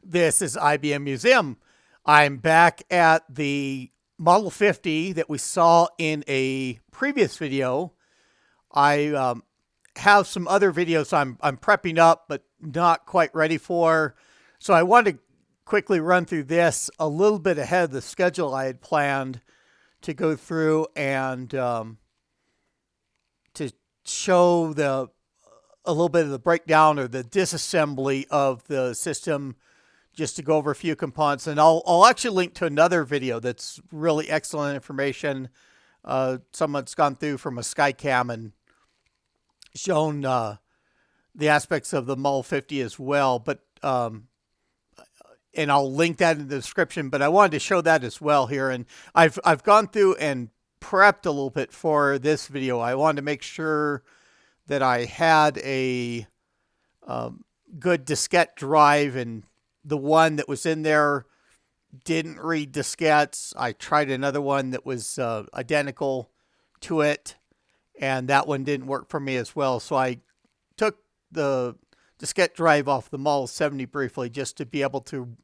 This is IBM Museum. I'm back at the Model 50 that we saw in a previous video. I have some other videos I'm prepping up, but not quite ready for. So I wanted to quickly run through this a little bit ahead of the schedule I had planned to go through and to show a little bit of the breakdown or the disassembly of the system, just to go over a few components. And I'll actually link to another video that's really excellent information. Someone's gone through from a Skycam and shown the aspects of the Model 50 as well. But and I'll link that in the description. But I wanted to show that as well here. And I've gone through and prepped a little bit for this video. I wanted to make sure that I had a good diskette drive, and the one that was in there didn't read diskettes. I tried another one that was identical to it, and that one didn't work for me as well. So I took the diskette drive off the Model 70 briefly just to be able to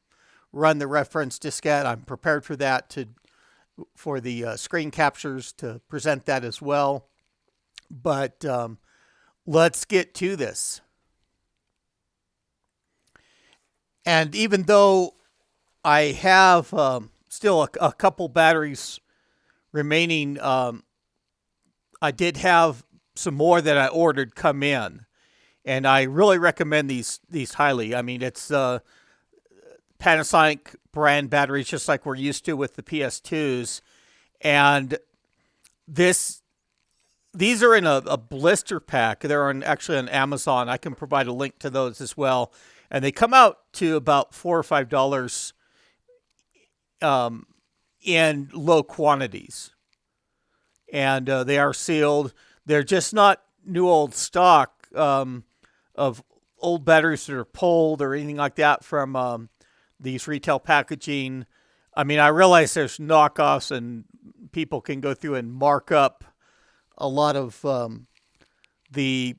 run the reference diskette. I'm prepared for that for the screen captures to present that as well. But let's get to this. And even though I have still a couple batteries remaining, I did have some more that I ordered come in. And I really recommend these highly. I mean, it's Panasonic brand batteries, just like we're used to with the PS2s. And these are in a blister pack. They're actually on Amazon. I can provide a link to those as well. And they come out to about $4 or $5 in low quantities. And they are sealed. They're just not new old stock of old batteries that are pulled or anything like that from these retail packaging. I mean, I realize there's knockoffs and people can go through and mark up a lot of the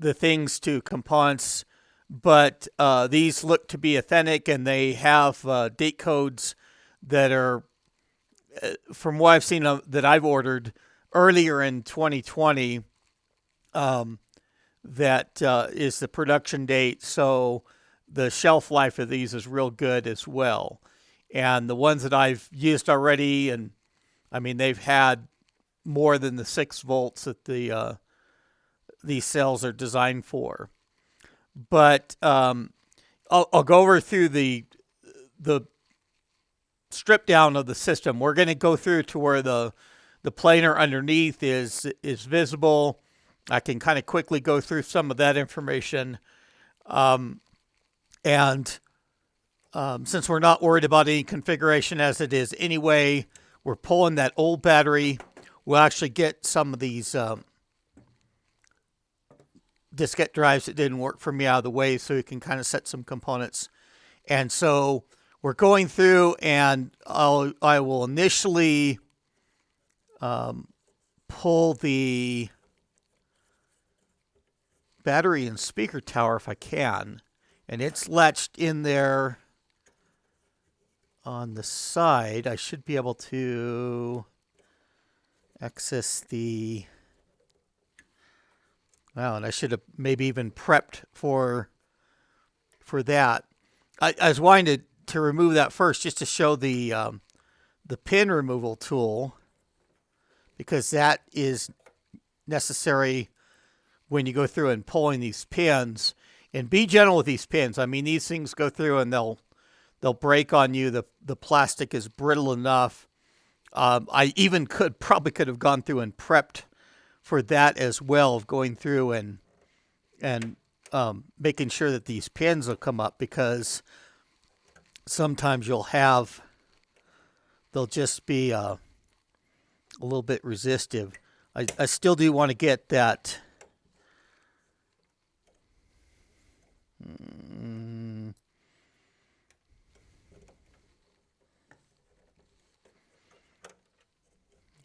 things to components, but these look to be authentic, and they have date codes that are, from what I've seen that I've ordered earlier in 2020, that is the production date. So the shelf life of these is real good as well. And the ones that I've used already, and I mean, they've had more than the 6 volts that these cells are designed for. But I'll go over through the strip down of the system. We're going to go through to where the planar underneath is visible. I can kind of quickly go through some of that information. And since we're not worried about any configuration as it is anyway, we're pulling that old battery. We'll actually get some of these diskette drives that didn't work for me out of the way, so we can kind of set some components. And so we're going through, and I will initially pull the battery and speaker tower if I can. And it's latched in there on the side. I should be able to access the... Wow, and I should have maybe even prepped for that. I was wanting to remove that first, just to show the pin removal tool, because that is necessary when you go through and pulling these pins. And be gentle with these pins. I mean, these things go through and they'll break on you. The plastic is brittle enough. I even probably could have gone through and prepped for that as well, of going through and making sure that these pins will come up, because sometimes they'll just be a little bit resistive. I still do want to get that.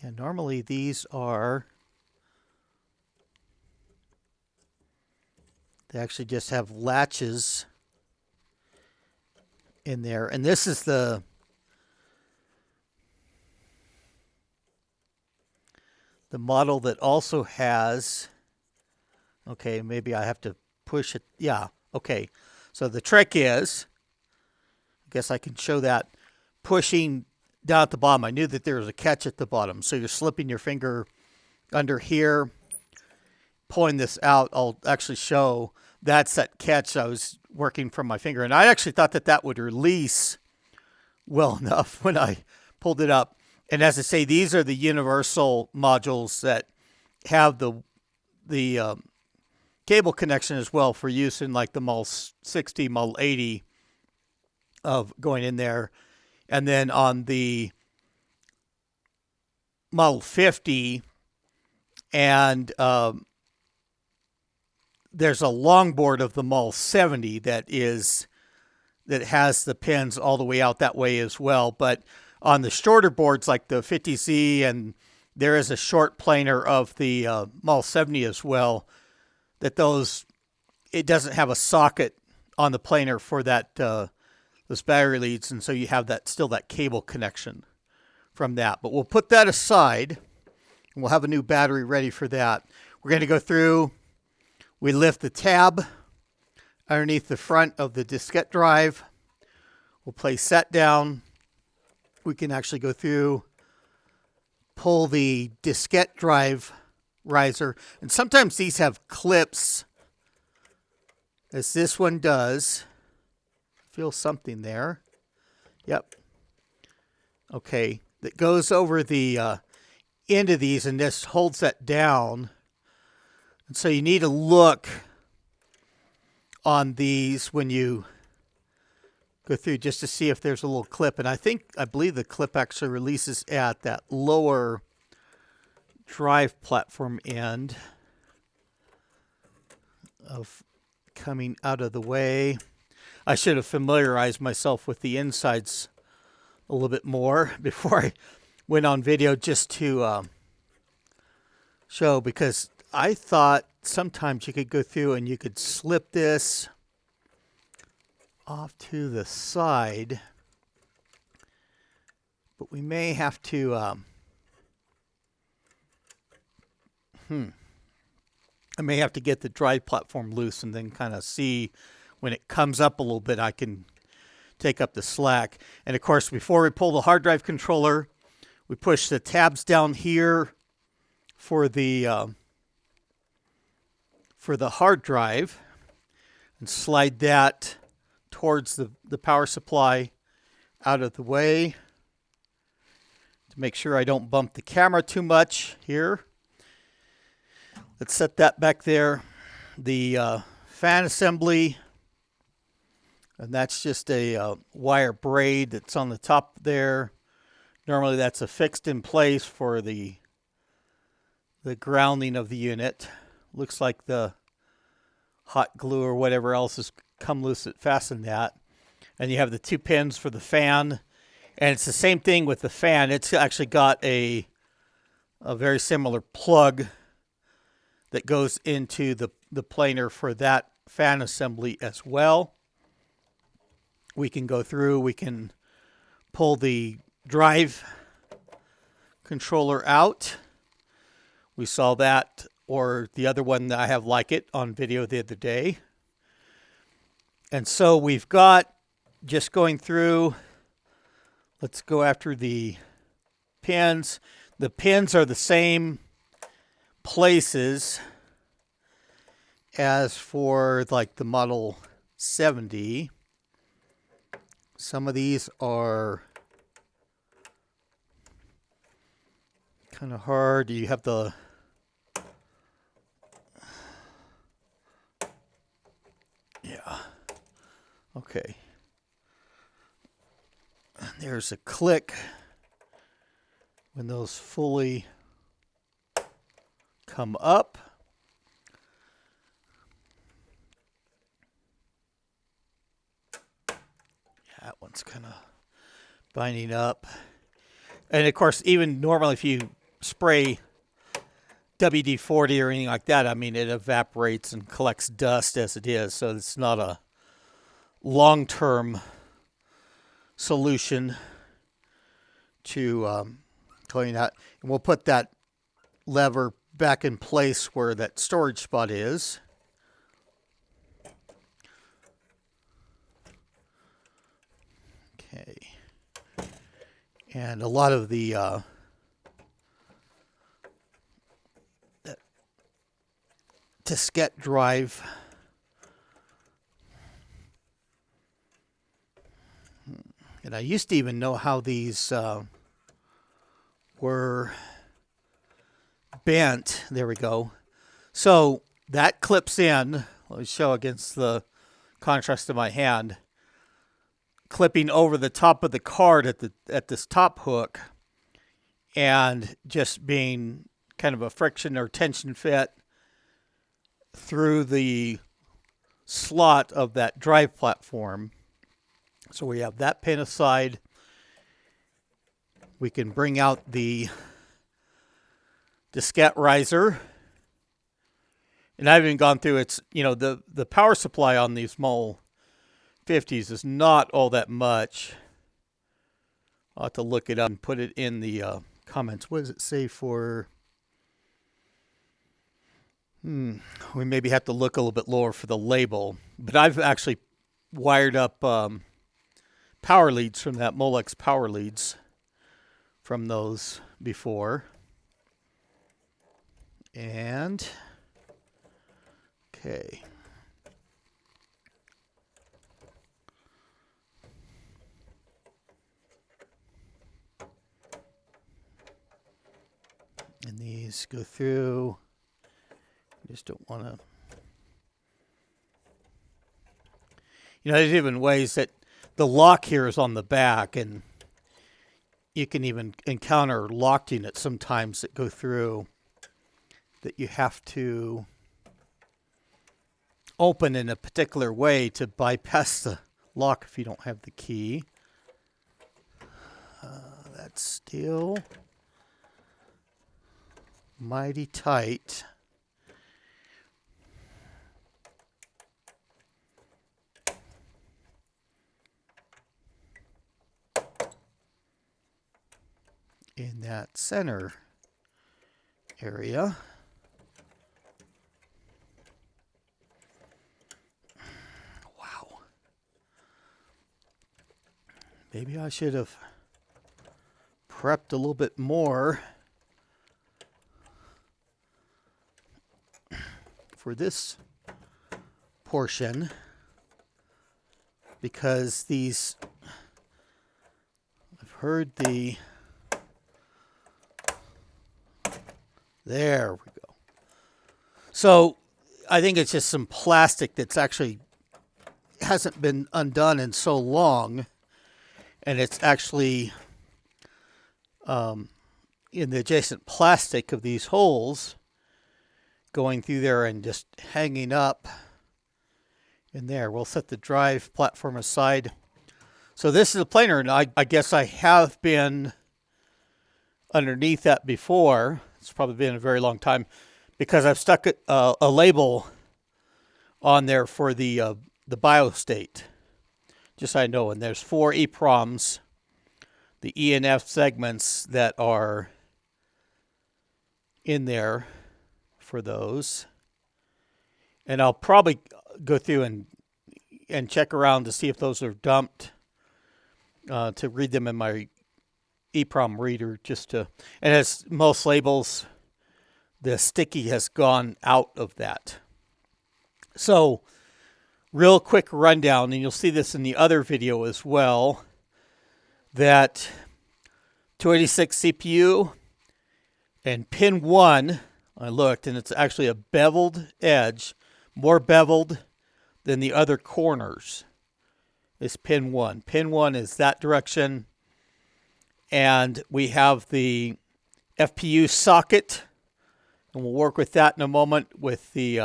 Yeah, normally these they actually just have latches in there. And this is the model that also has, okay, maybe I have to push it. Yeah, okay. So the trick is, I guess I can show that, pushing down at the bottom. I knew that there was a catch at the bottom. So you're slipping your finger under here, pulling this out. I'll actually show that's that catch I was working from my finger. And I actually thought that that would release well enough when I pulled it up. And as I say, these are the universal modules that have the cable connection as well for use in like the Model 60, Model 80 of going in there. And then on the Model 50 and there's a long board of the Model 70 that has the pins all the way out that way as well. But on the shorter boards like the 50Z, and there is a short planar of the Model 70 as well, that it doesn't have a socket on the planar for that those battery leads, and so you have still that cable connection from that. But we'll put that aside, and we'll have a new battery ready for that. We're going to go through. We lift the tab underneath the front of the diskette drive. We'll place that down. We can actually go through, pull the diskette drive riser. And sometimes these have clips, as this one does. Feel something there. Yep. Okay. That goes over the end of these, and this holds that down. And so you need to look on these when you go through just to see if there's a little clip. And I believe the clip actually releases at that lower drive platform end of coming out of the way. I should have familiarized myself with the insides a little bit more before I went on video, just to show, because I thought sometimes you could go through and you could slip this off to the side, but we may have to I may have to get the drive platform loose and then kind of see when it comes up a little bit, I can take up the slack. And of course, before we pull the hard drive controller, we push the tabs down here for the hard drive and slide that towards the power supply out of the way to make sure I don't bump the camera too much here. Let's set that back there. The fan assembly, and that's just a wire braid that's on the top there. Normally that's affixed in place for the grounding of the unit. Looks like the hot glue or whatever else has come loose that fastened that. And you have the two pins for the fan. And it's the same thing with the fan. It's actually got a very similar plug that goes into the planar for that fan assembly as well. We can go through, we can pull the drive controller out. We saw that, or the other one that I have like it on video the other day. And so we've got, just going through, let's go after the pins. The pins are the same places as for like the Model 70. Some of these are kind of hard. You have the okay. And there's a click when those fully come up. That one's kind of binding up. And of course, even normally if you spray WD-40 or anything like that, I mean, it evaporates and collects dust as it is. So it's not a long-term solution to clean that. And we'll put that lever back in place where that storage spot is. Okay. And a lot of the that diskette drive and I used to even know how these were bent. There we go. So that clips in. Let me show against the contrast of my hand. Clipping over the top of the card at this top hook, and just being kind of a friction or tension fit through the slot of that drive platform. So we have that pin aside. We can bring out the diskette riser. And I've even gone through its, the power supply on these small 50s is not all that much. I'll have to look it up and put it in the comments. What does it say for? We maybe have to look a little bit lower for the label. But I've actually wired up power leads from that Molex power leads from those before. And okay. And these go through. I just don't want to. There's even ways that the lock here is on the back, and you can even encounter locked units sometimes that go through that you have to open in a particular way to bypass the lock if you don't have the key. That's still mighty tight. In that center area. Wow. Maybe I should have prepped a little bit more for this portion, because these, I've heard the, there we go. So I think it's just some plastic that's actually hasn't been undone in so long, and it's actually in the adjacent plastic of these holes going through there and just hanging up in there. We'll set the drive platform aside. So this is a planar, and I guess I have been underneath that before. It's probably been a very long time, because I've stuck a label on there for the biostate, just so I know. And there's 4 EEPROMs, the E and F segments that are in there for those. And I'll probably go through and check around to see if those are dumped, to read them in my EEPROM reader, and as most labels, the sticky has gone out of that. So real quick rundown, and you'll see this in the other video as well, that 286 CPU and pin 1, I looked, and it's actually a beveled edge, more beveled than the other corners, is pin 1. Pin 1 is that direction. And we have the FPU socket, and we'll work with that in a moment with the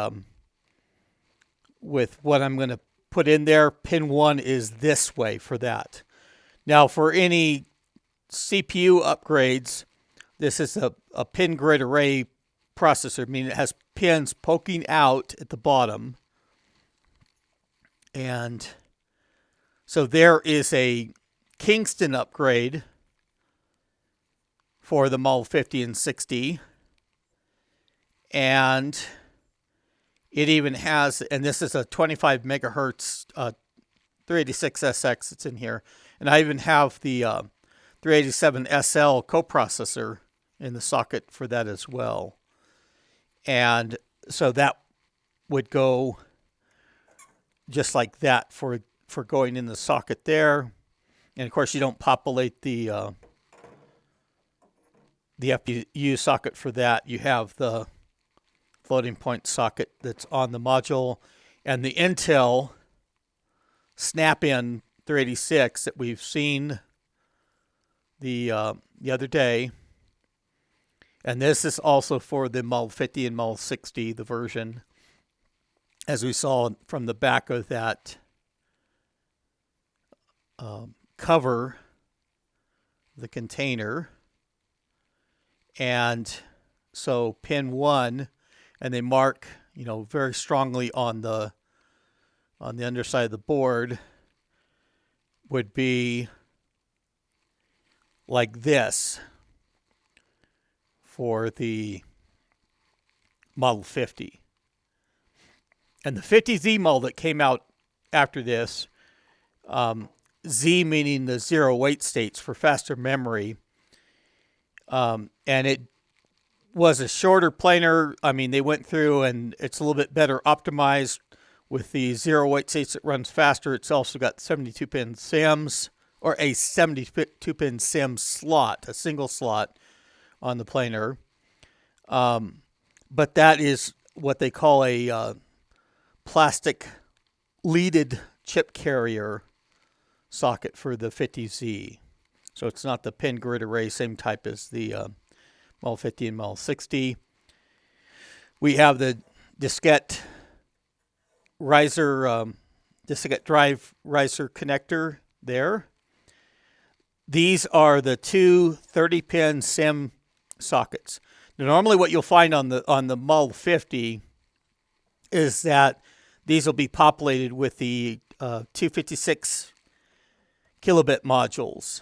with what I'm going to put in there. Pin 1 is this way for that. Now, for any CPU upgrades, this is a pin grid array processor, meaning it has pins poking out at the bottom. And so there is a Kingston upgrade for the Model 50 and 60. And it even has, and this is a 25 megahertz 386SX. It's in here. And I even have the 387SL coprocessor in the socket for that as well. And so that would go just like that for going in the socket there. And of course, you don't populate the FPU socket for that. You have the floating point socket that's on the module, and the Intel snap-in 386 that we've seen the other day. And this is also for the Model 50 and Model 60, the version, as we saw from the back of that cover, the container. And so pin 1, and they mark, very strongly on the underside of the board, would be like this for the Model 50. And the 50Z model that came out after this, Z meaning the zero wait states for faster memory, and it was a shorter planar. I mean, they went through and it's a little bit better optimized with the zero wait states. It runs faster. It's also got 72-pin SIMs, or a 72-pin SIM slot, a single slot on the planar. But that is what they call a plastic leaded chip carrier socket for the 50Z. So it's not the pin grid array, same type as the Model 50 and Model 60. We have the diskette diskette drive riser connector there. These are the two 30-pin SIM sockets. Now, normally what you'll find on the Model 50 is that these will be populated with the 256 kilobit modules.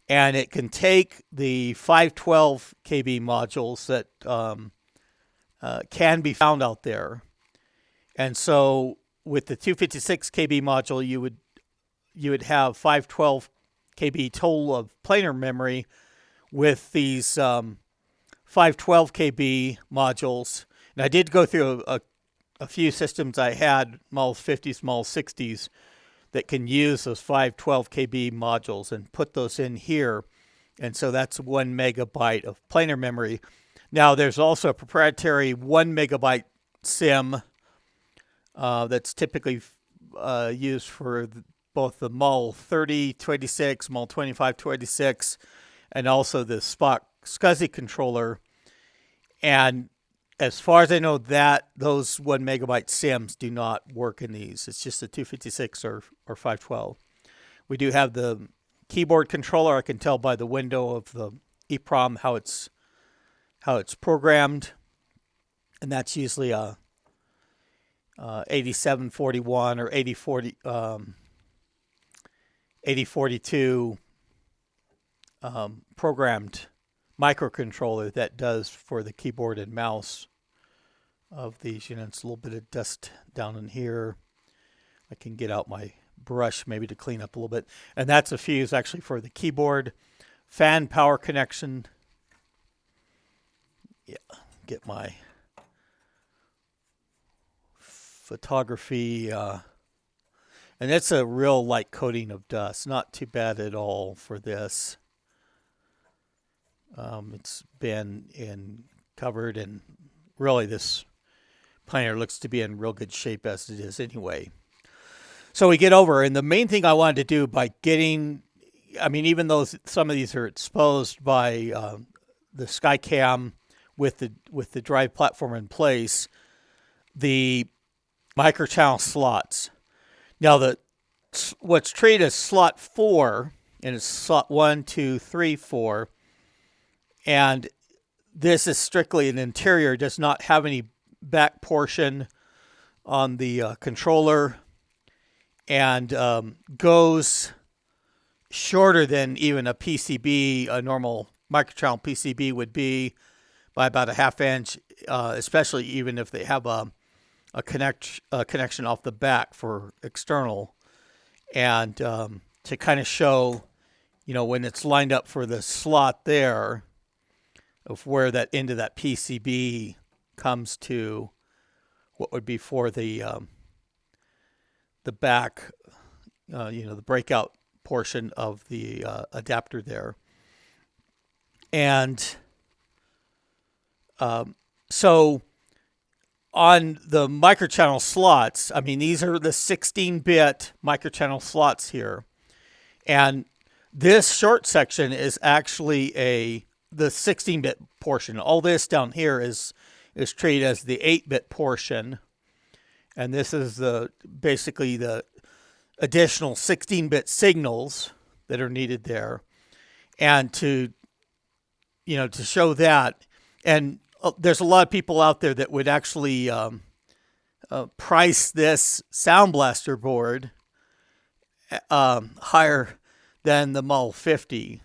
And it can take the 512 KB modules that can be found out there. And so with the 256 KB module, you would have 512 KB total of planar memory with these 512 KB modules. And I did go through a few systems I had, Model 50s, Model 60s, that can use those 512 KB modules and put those in here. And so that's 1 megabyte of planar memory. Now, there's also a proprietary 1 megabyte SIM that's typically used for both the Model 30 286, Model 25 286, and also the Spock SCSI controller. And as far as I know, those 1 megabyte SIMs do not work in these. It's just a 256 or 512. We do have the keyboard controller. I can tell by the window of the EEPROM how it's programmed, and that's usually a 8741 or 8042 programmed microcontroller that does for the keyboard and mouse of these. It's a little bit of dust down in here. I can get out my brush maybe to clean up a little bit. And that's a fuse actually for the keyboard. Fan power connection. Yeah, get my photography. And it's a real light coating of dust. Not too bad at all for this. It's been covered, and really this planar looks to be in real good shape as it is anyway. So we get over, and the main thing I wanted to do by getting, even though some of these are exposed by the SkyCam with the drive platform in place, the microchannel slots. Now what's treated as slot 4, and it's slot 1, 2, 3, 4. And this is strictly an interior, does not have any back portion on the controller, and goes shorter than even a PCB, a normal microchannel PCB would be by about a ½ inch, especially even if they have a connection off the back for external. And to kind of show, when it's lined up for the slot there of where that end of that PCB comes to what would be for the back, the breakout portion of the adapter there. And so on the microchannel slots, I mean, these are the 16-bit microchannel slots here. And this short section is actually the 16-bit portion. All this down here is treated as the 8-bit portion. And this is basically the additional 16-bit signals that are needed there. And to show that, and there's a lot of people out there that would actually price this Sound Blaster board higher than the Model 50.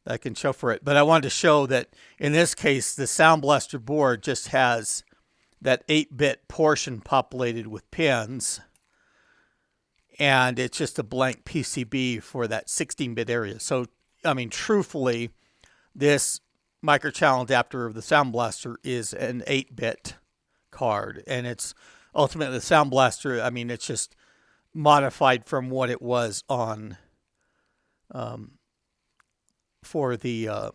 I can show for it. But I wanted to show that in this case, the Sound Blaster board just has that 8-bit portion populated with pins. And it's just a blank PCB for that 16-bit area. So, I mean, truthfully, this microchannel adapter of the Sound Blaster is an 8-bit card. And it's ultimately the Sound Blaster, I mean, it's just modified from what it was on for the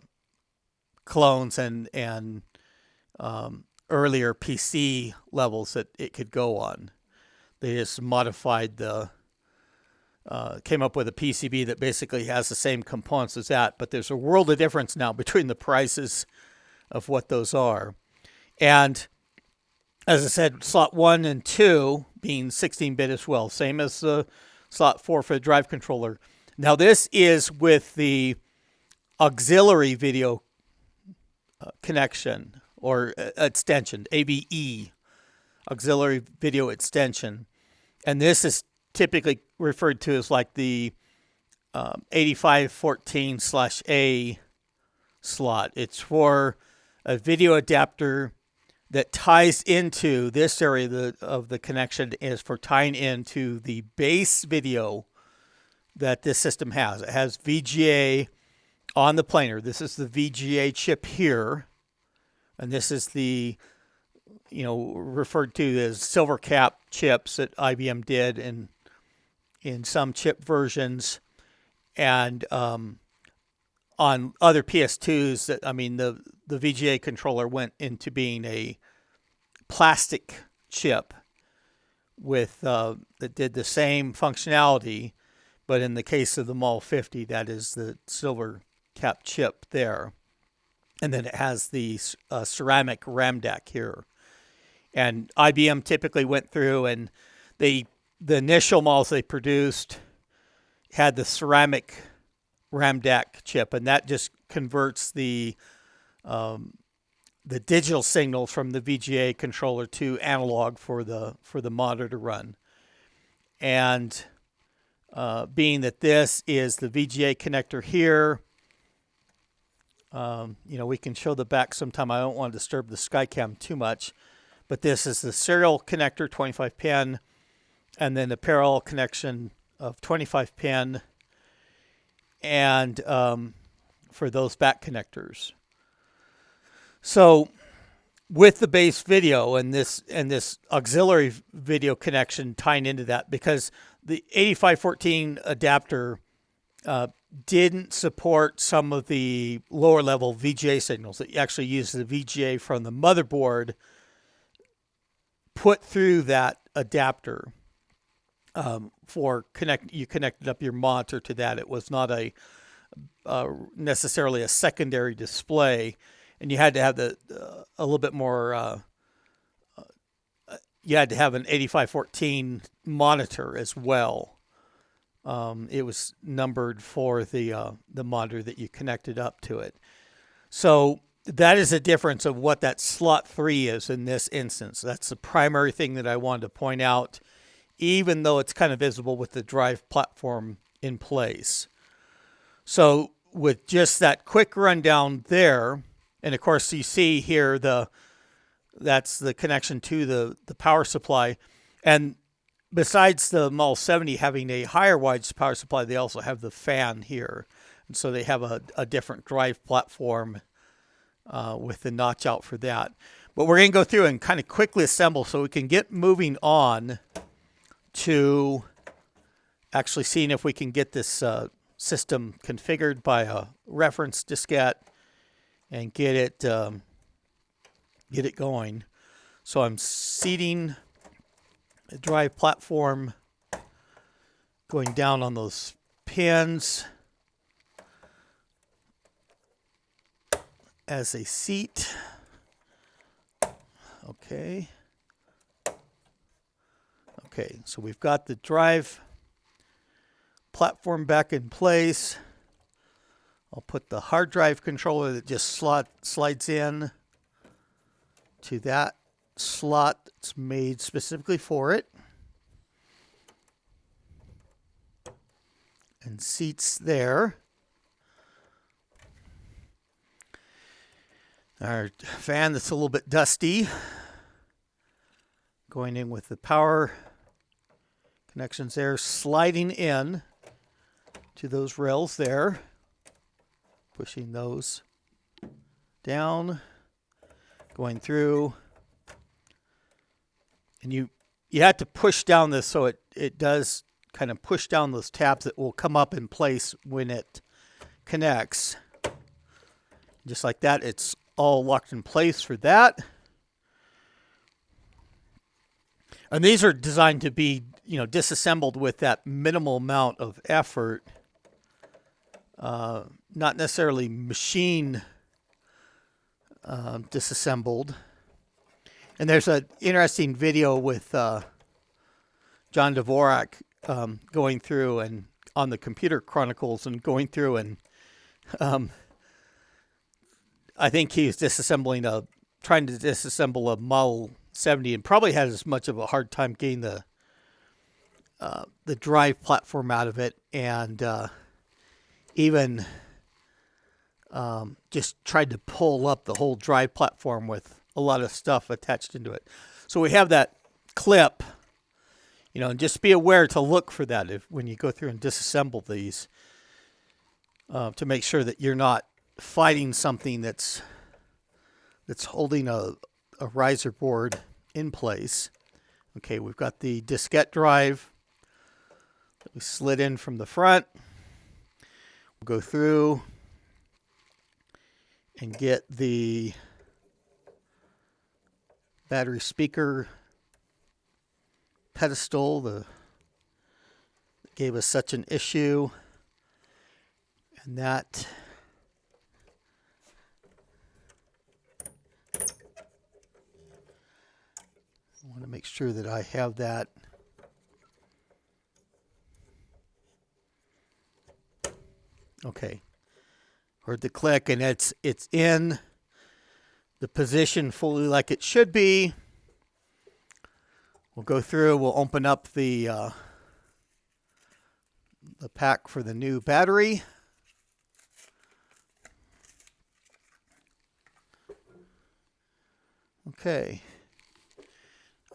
clones and earlier PC levels that it could go on. They just modified came up with a PCB that basically has the same components as that, but there's a world of difference now between the prices of what those are. And as I said, slot 1 and 2 being 16-bit as well, same as the slot 4 for the drive controller. Now this is with the auxiliary video connection or extension, AVE, auxiliary video extension. And this is typically referred to as like the 8514/A slot. It's for a video adapter that ties into this area of the connection is for tying into the base video that this system has. It has VGA on the planar. This is the VGA chip here. And this is the, referred to as silver cap chips that IBM did in some chip versions. And on other PS2s, the VGA controller went into being a plastic chip with that did the same functionality, but in the case of the Model 50, that is the silver cap chip there. And then it has the ceramic RAM DAC here. And IBM typically went through and the initial models they produced had the ceramic RAM DAC chip, and that just converts the digital signal from the VGA controller to analog for the monitor to run. And being that this is the VGA connector here, we can show the back sometime. I don't want to disturb the SkyCam too much, but this is the serial connector, 25 pin, and then the parallel connection of 25 pin, and for those back connectors. So with the base video and this auxiliary video connection tying into that, because the 8514 adapter didn't support some of the lower level VGA signals. It actually used the VGA from the motherboard put through that adapter you connected up your monitor to that. It was not necessarily a secondary display, and you had to have a little bit more. You had to have an 8514 monitor as well. It was numbered for the monitor that you connected up to it. So that is a difference of what that slot 3 is in this instance. That's the primary thing that I wanted to point out, even though it's kind of visible with the drive platform in place. So with just that quick rundown there, and of course you see here that's the connection to the power supply. And besides the Model 70 having a higher wattage power supply, they also have the fan here. And so they have a different drive platform with the notch out for that. But we're going to go through and kind of quickly assemble so we can get moving on to actually seeing if we can get this system configured by a reference diskette and get it going. So I'm seating the drive platform, going down on those pins as a seat. Okay. Okay, so we've got the drive platform back in place. I'll put the hard drive controller that just slides in to that slot that's made specifically for it. And seats there. Our fan that's a little bit dusty. Going in with the power connections there, sliding in to those rails there. Pushing those down, going through. And you have to push down this so it does kind of push down those tabs that will come up in place when it connects. Just like that, it's all locked in place for that. And these are designed to be, disassembled with that minimal amount of effort. Not necessarily machine disassembled. And there's an interesting video with John Dvorak going through and on the Computer Chronicles and going through and I think he's trying to disassemble a Model 70 and probably had as much of a hard time getting the drive platform out of it, and even just tried to pull up the whole drive platform with a lot of stuff attached into it. So we have that clip, and just be aware to look for that when you go through and disassemble these to make sure that you're not fighting something that's holding a riser board in place. Okay, we've got the diskette drive that we slid in from the front. We'll go through and get the battery speaker pedestal that gave us such an issue, and that I want to make sure that I have that okay. Heard the click, and it's in the position fully like it should be. We'll go through, we'll open up the pack for the new battery. Okay.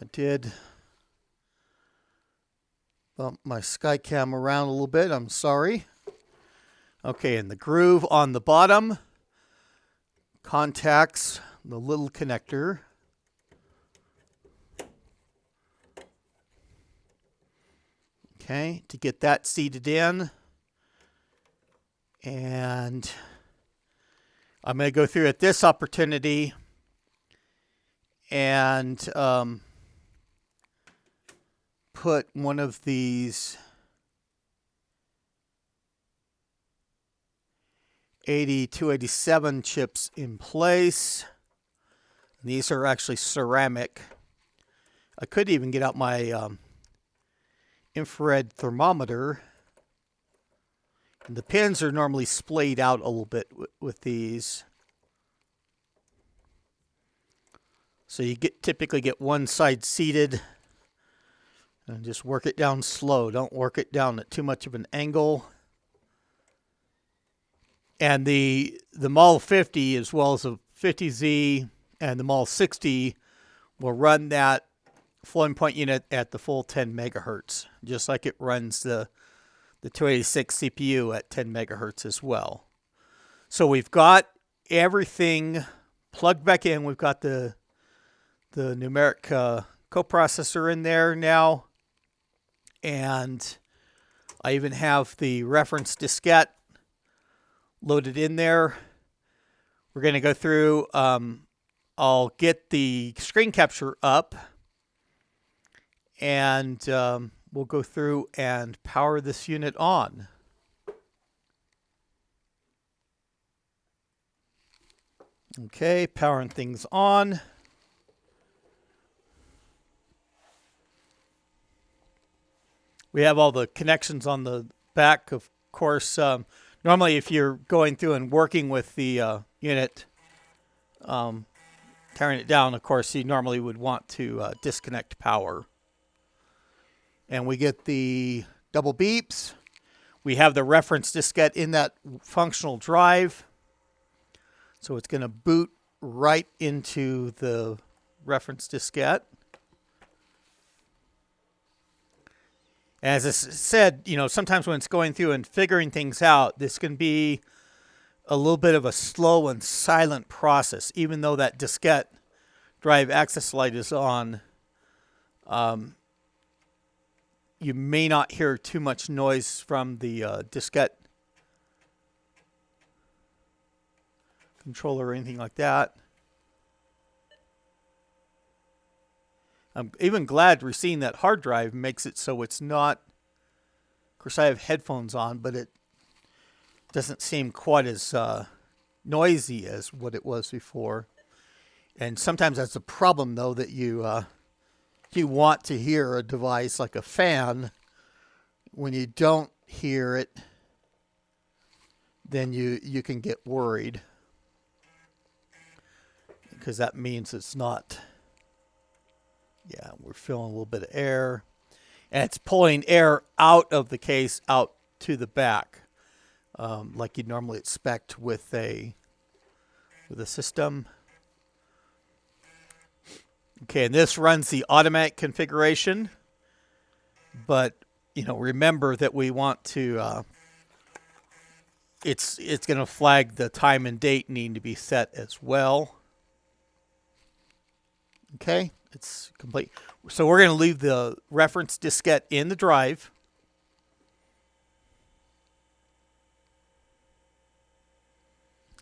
I did bump my SkyCam around a little bit. I'm sorry. Okay, and the groove on the bottom contacts the little connector. Okay, to get that seated in. And I'm going to go through at this opportunity and put one of these 8287 chips in place. These are actually ceramic. I could even get out my infrared thermometer. And the pins are normally splayed out a little bit with these. So you typically get one side seated And just work it down slow. Don't work it down at too much of an angle. And the Model 50 as well as the 50Z and the Model 60 will run that floating point unit at the full 10 megahertz, just like it runs the 286 CPU at 10 megahertz as well. So we've got everything plugged back in. We've got the numeric coprocessor in there now. And I even have the reference diskette loaded in there. We're going to go through, I'll get the screen capture up, and we'll go through and power this unit on. Okay, powering things on. We have all the connections on the back, of course. Normally, if you're going through and working with the unit, tearing it down, of course, you normally would want to disconnect power. And we get the double beeps. We have the reference diskette in that functional drive. So it's going to boot right into the reference diskette. As I said, sometimes when it's going through and figuring things out, this can be a little bit of a slow and silent process. Even though that diskette drive access light is on, you may not hear too much noise from the diskette controller or anything like that. I'm even glad we're seeing that hard drive makes it so it's not, of course I have headphones on, but it doesn't seem quite as noisy as what it was before. And sometimes that's a problem though, that you want to hear a device like a fan. When you don't hear it, then you can get worried, because that means it's not. Yeah, we're feeling a little bit of air. And it's pulling air out of the case out to the back, like you'd normally expect with a system. Okay, and this runs the automatic configuration. But, remember that we want to, it's going to flag the time and date needing to be set as well. Okay. It's complete. So we're going to leave the reference diskette in the drive.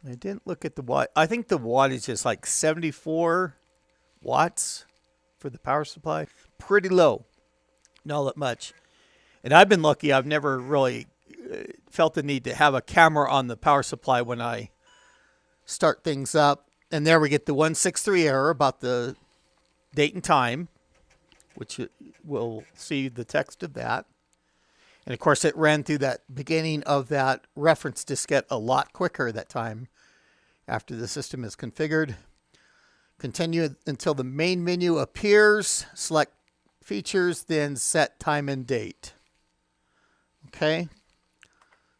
I didn't look at the watt. I think the wattage is like 74 watts for the power supply. Pretty low. Not that much. And I've been lucky. I've never really felt the need to have a camera on the power supply when I start things up. And there we get the 163 error about the date and time, which we'll see the text of that. And of course, it ran through that beginning of that reference diskette a lot quicker that time after the system is configured. Continue until the main menu appears. Select features, then set time and date. Okay.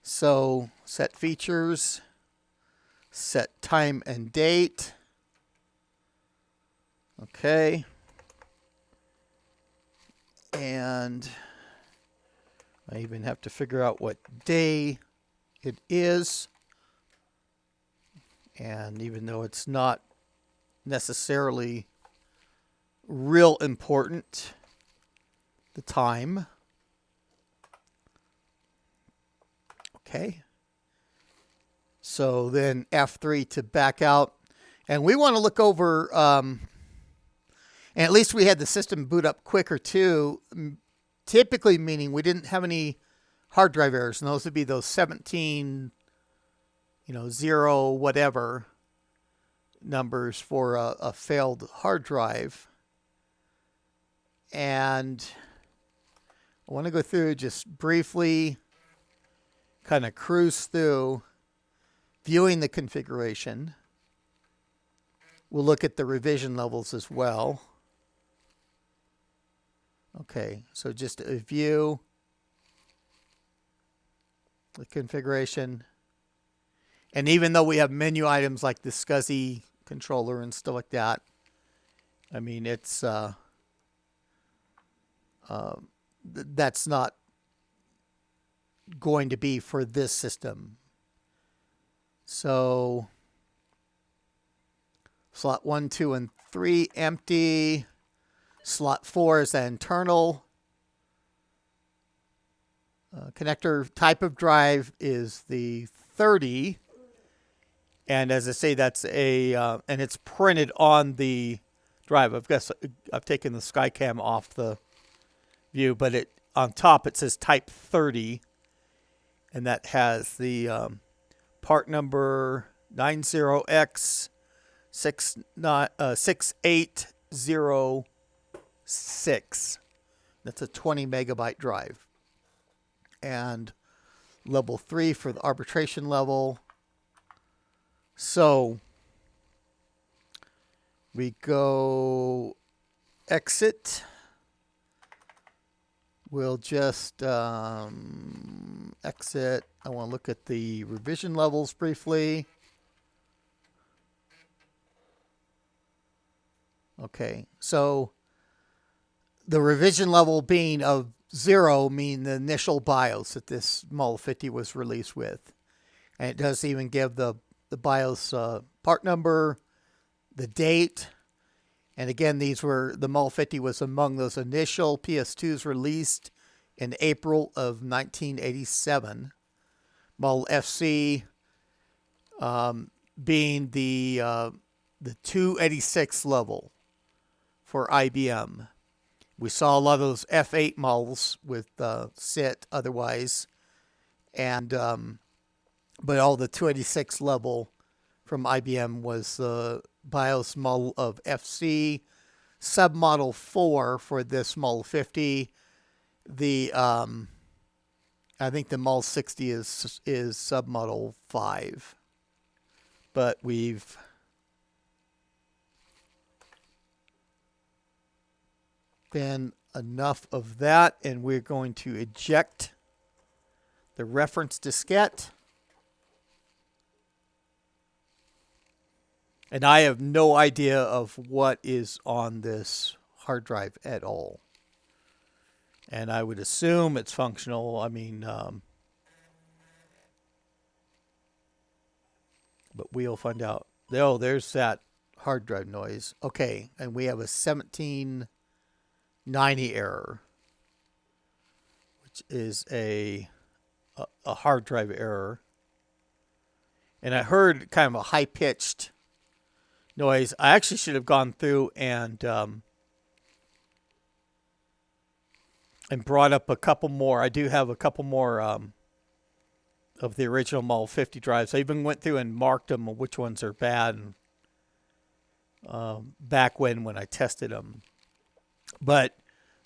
So set features, set time and date. Okay. And I even have to figure out what day it is. And even though it's not necessarily real important, the time. Okay. So then F3 to back out. And we want to look over... and at least we had the system boot up quicker too, typically meaning we didn't have any hard drive errors. And those would be those 17, 0, whatever numbers for a failed hard drive. And I want to go through just briefly, kind of cruise through viewing the configuration. We'll look at the revision levels as well. Okay, so just a view, the configuration. And even though we have menu items like the SCSI controller and stuff like that, I mean, it's that's not going to be for this system. So slot 1, 2, and 3 empty. Slot 4 is the internal. Connector type of drive is the 30. And as I say, that's a, and it's printed on the drive. I've taken the SkyCam off the view, but it on top it says type 30. And that has the part number 90X6806. That's a 20 megabyte drive. And level 3 for the arbitration level. So we go exit. We'll just exit. I want to look at the revision levels briefly. Okay, so the revision level being of 0 mean the initial BIOS that this Model 50 was released with. And it does even give the BIOS part number, the date. And again, the Model 50 was among those initial PS2s released in April of 1987. Model FC being the 286 level for IBM. We saw a lot of those F8 models with SIT otherwise, and but all the 286 level from IBM was the BIOS model of FC. Submodel 4 for this Model 50. The I think the Model 60 is submodel 5. But we've been enough of that, and we're going to eject the reference diskette. And I have no idea of what is on this hard drive at all. And I would assume it's functional. I mean, but we'll find out. Oh, there's that hard drive noise. Okay, and we have a 1790 error, which is a hard drive error. And I heard kind of a high-pitched noise. I actually should have gone through and brought up a couple more. I do have a couple more of the original Model 50 drives. I even went through and marked them, which ones are bad, back when I tested them. But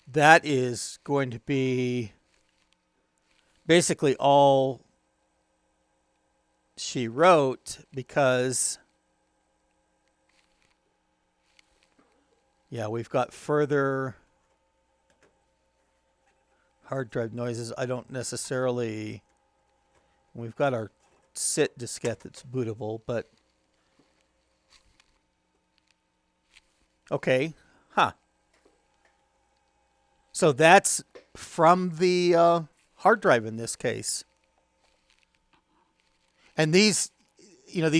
that is going to be basically all she wrote, because yeah, we've got further hard drive noises. I don't necessarily... We've got our SIT diskette that's bootable, but... Okay, huh. So that's from the hard drive in this case. And these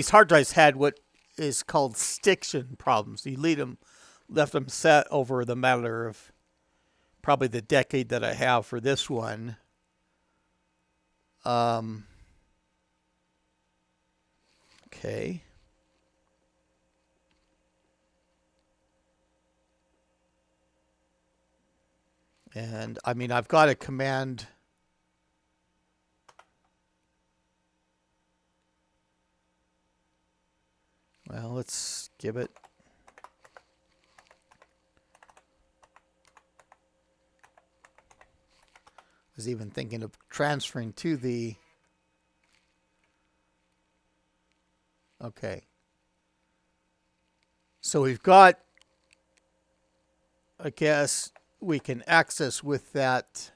hard drives had what is called stiction problems. You left them set over the matter of probably the decade that I have for this one. Okay. And I mean, I've got a command. Well, let's give it. I was even thinking of transferring to the. Okay. So we've got, I guess, we can access with that.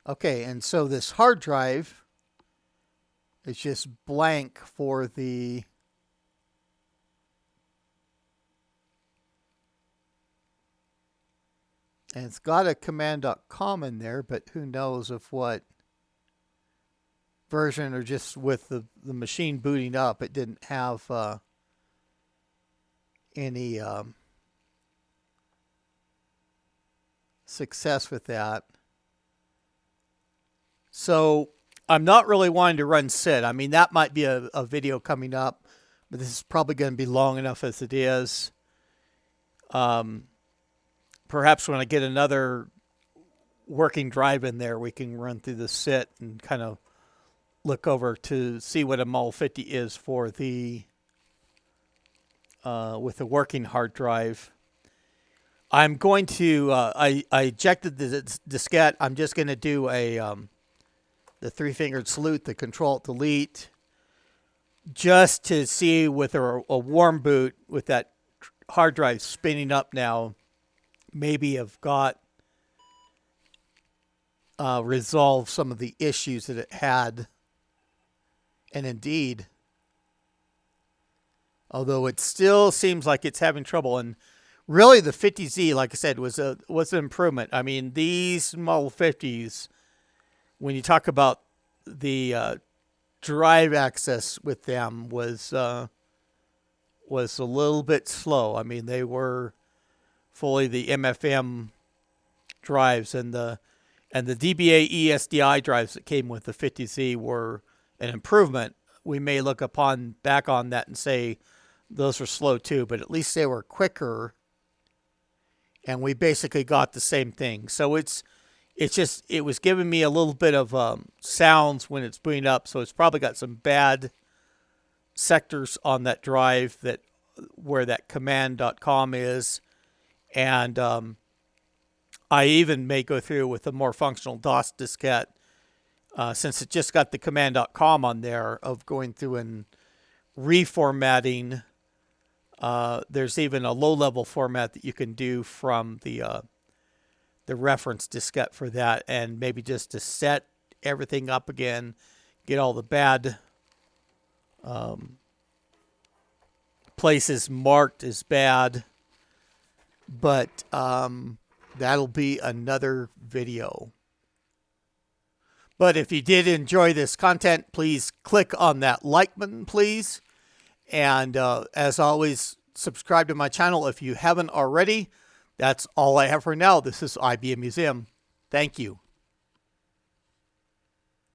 Okay, and so this hard drive is just blank for the and it's got a command.com in there, but who knows of what version, or just with the machine booting up, it didn't have any success with that. So I'm not really wanting to run sit. I mean, that might be a video coming up, but this is probably going to be long enough as it is. Perhaps when I get another working drive in there, we can run through the sit and kind of look over to see what a Mul 50 is for the with the working hard drive. I'm going to I ejected the diskette. I'm just going to do a the three-fingered salute, the Control-Delete, just to see with a warm boot with that hard drive spinning up now, maybe have got resolved some of the issues that it had. And indeed, although it still seems like it's having trouble, and really the 50Z, like I said, was an improvement. I mean, these Model 50s, when you talk about the drive access with them, was a little bit slow. I mean, they were fully the MFM drives, and the DBA ESDI drives that came with the 50Z were an improvement. We may look back on that and say those were slow too, but at least they were quicker, and we basically got the same thing. So it was giving me a little bit of sounds when it's booting up, so it's probably got some bad sectors on that drive where that command.com is. And I even may go through with a more functional DOS diskette, since it just got the command.com on there, of going through and reformatting. There's even a low-level format that you can do from the reference diskette for that, and maybe just to set everything up again, get all the bad places marked as bad. But that'll be another video. But if you did enjoy this content, please click on that like button, please. And as always, subscribe to my channel if you haven't already. That's all I have for now. This is IBM Museum. Thank you.